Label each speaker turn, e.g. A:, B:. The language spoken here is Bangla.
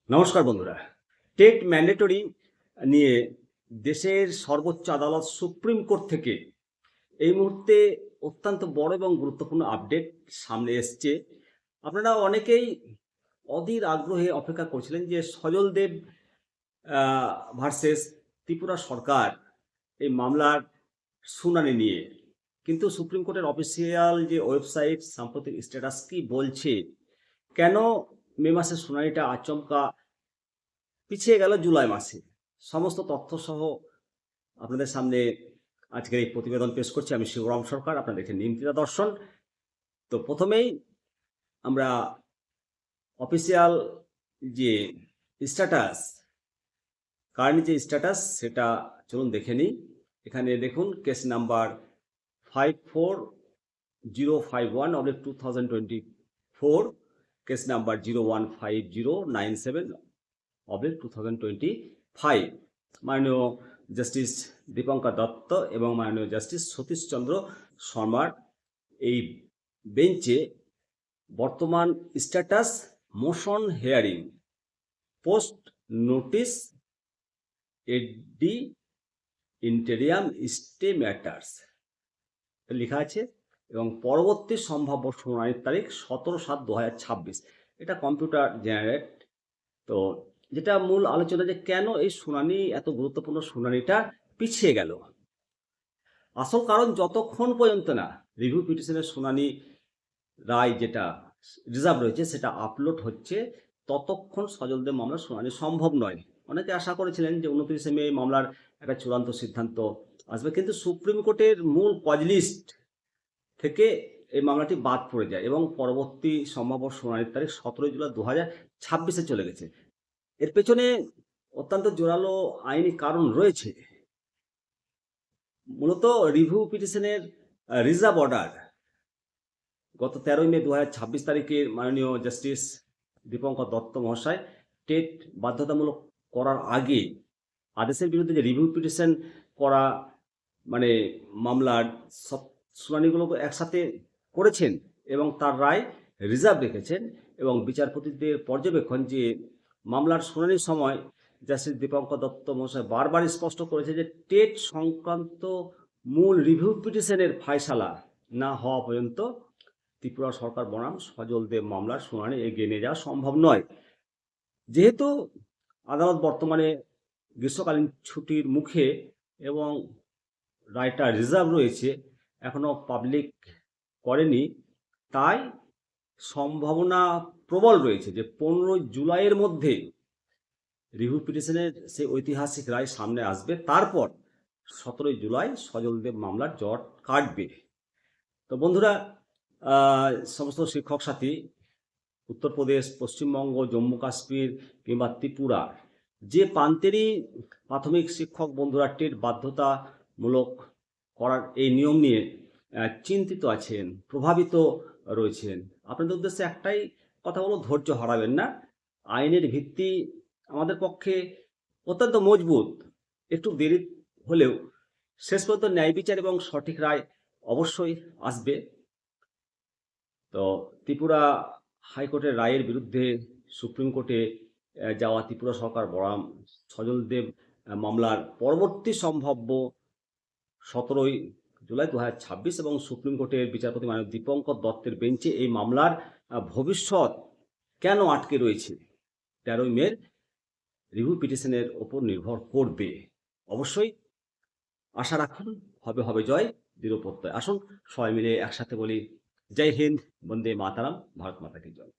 A: নমস্কার বন্ধুরা। টেট ম্যান্ডেটরি নিয়ে দেশের সর্বোচ্চ আদালত সুপ্রিম কোর্ট থেকে এই মুহূর্তে অত্যন্ত বড় এবং গুরুত্বপূর্ণ আপডেট সামনে এসছে। আপনারা অনেকেই অধীর আগ্রহে অপেক্ষা করছিলেন যে সজল দেব ভার্সেস ত্রিপুরা সরকার এই মামলার শুনানি নিয়ে। কিন্তু সুপ্রিম কোর্টের অফিসিয়াল যে ওয়েবসাইট সাম্প্রতিক স্ট্যাটাস কি বলছে, কেন মে মাসের শুনানিটা আচমকা পিছিয়ে গেল জুলাই মাসে, সমস্ত তথ্য সহ আপনাদের সামনে আজকের এই প্রতিবেদন পেশ করছি। আমি শিবরাম সরকার, আপনারা দেখছেন নিমতিতা দর্শন। তো প্রথমেই আমরা অফিসিয়াল যে স্ট্যাটাস, কারেন্ট যে স্ট্যাটাস সেটা চলুন দেখে নিই। এখানে দেখুন কেস নাম্বার 54051/2024, কেস নাম্বার 015097/2025, মাননীয় জাস্টিস দীপঙ্কর দত্ত এবং মাননীয় জাস্টিস সতীশ চন্দ্র শর্মার এই বেঞ্চে বর্তমান status motion hearing post notice ad interim stay matters লেখা আছে এবং পরবর্তী সম্ভাব্য শুনানির তারিখ 17/7/2026। এটা কম্পিউটার জেনারেট। তো যেটা মূল আলোচনা, যে কেন এই শুনানি, এত গুরুত্বপূর্ণ শুনানিটা পিছিয়ে গেল। আসল কারণ, যতক্ষণ পর্যন্ত না রিভিউ পিটিশনের শুনানি রায় যেটা রিজার্ভ রয়েছে সেটা আপলোড হচ্ছে, ততক্ষণ সজলদেব মামলার শুনানি সম্ভব নয়। অনেকে আশা করেছিলেন যে 29শে মে মামলার একটা চূড়ান্ত সিদ্ধান্ত আসবে, কিন্তু সুপ্রিম কোর্টের মূল কজ লিস্ট থেকে এই মামলাটি বাদ পড়ে যায় এবং পরবর্তী সম্ভাব্য শুনানির তারিখ 17 জুলাই 2026 চলে গেছে। এর পেছনে অত্যন্ত জোরালো আইনি কারণ রয়েছে। মূলত রিভিউ পিটিশনের রিজার্ভ অর্ডার গত 13 মে 2026 তারিখে মাননীয় জাস্টিস দীপঙ্কর দত্ত মহাশয় টেট বাধ্যতামূলক করার আগে আদেশের বিরুদ্ধে যে রিভিউ পিটিশন করা, মানে মামলার সব শুনানিগুলোকে একসাথে করেছেন এবং তার রায় রিজার্ভ রেখেছেন। এবং বিচারপতিদের পর্যবেক্ষণ যে মামলার শুনানির সময় জাস্টিস দীপঙ্কর দত্ত মহাশয় বারবার স্পষ্ট করেছে যে টেট সংক্রান্ত মূল রিভিউ পিটিশনের ফায়সালা না হওয়া পর্যন্ত ত্রিপুরা সরকার বনাম সজল দেব মামলার শুনানি এগিয়ে নিয়ে যাওয়া সম্ভব নয়। যেহেতু আদালত বর্তমানে গ্রীষ্মকালীন ছুটির মুখে এবং রায়টা রিজার্ভ রয়েছে, এখনো পাবলিক করেনি, তাই সম্ভাবনা প্রবল রয়েছে যে 15 জুলাইয়ের মধ্যে রিভিউ পিটিশনের সেই ঐতিহাসিক রায় সামনে আসবে। তারপর 17 জুলাই সজলদেব মামলার জট কাটবে। তো বন্ধুরা, সমস্ত শিক্ষক সাথী উত্তরপ্রদেশ, পশ্চিমবঙ্গ, জম্মু কাশ্মীর কিংবা ত্রিপুরা যে প্রান্তেরই প্রাথমিক শিক্ষক বন্ধুরা টেট বাধ্যতামূলক করার এই নিয়ম নিয়ে চিন্তিত আছেন, প্রভাবিত রয়েছেন, আপনাদের উদ্দেশ্যে একটাই কথা বলো, ধৈর্য হারাবেন না। আইনের ভিত্তি আমাদের পক্ষে অত্যন্ত মজবুত। একটু দেরি হলেও শেষ পর্যন্ত ন্যায় বিচার এবং সঠিক রায় অবশ্যই আসবে। তো ত্রিপুরা হাইকোর্টের রায়ের বিরুদ্ধে সুপ্রিম কোর্টে যাওয়া ত্রিপুরা সরকার বনাম সজল দেব মামলার পরবর্তী সম্ভাব্য 17 জুলাই 2026 এবং সুপ্রিম কোর্টের বিচারপতি মাননীয় দীপঙ্কর দত্তের বেঞ্চে এই মামলার ভবিষ্যৎ কেন আটকে রয়েছে 13 মের রিভিউ পিটিশনের ওপর নির্ভর করবে। অবশ্যই আশা রাখুন, হবে জয়, দৃঢ় প্রত্যয়। আসুন সবাই মিলে একসাথে বলি, জয় হিন্দ, বন্দে মাতারাম, ভারত মাতা কি জয়।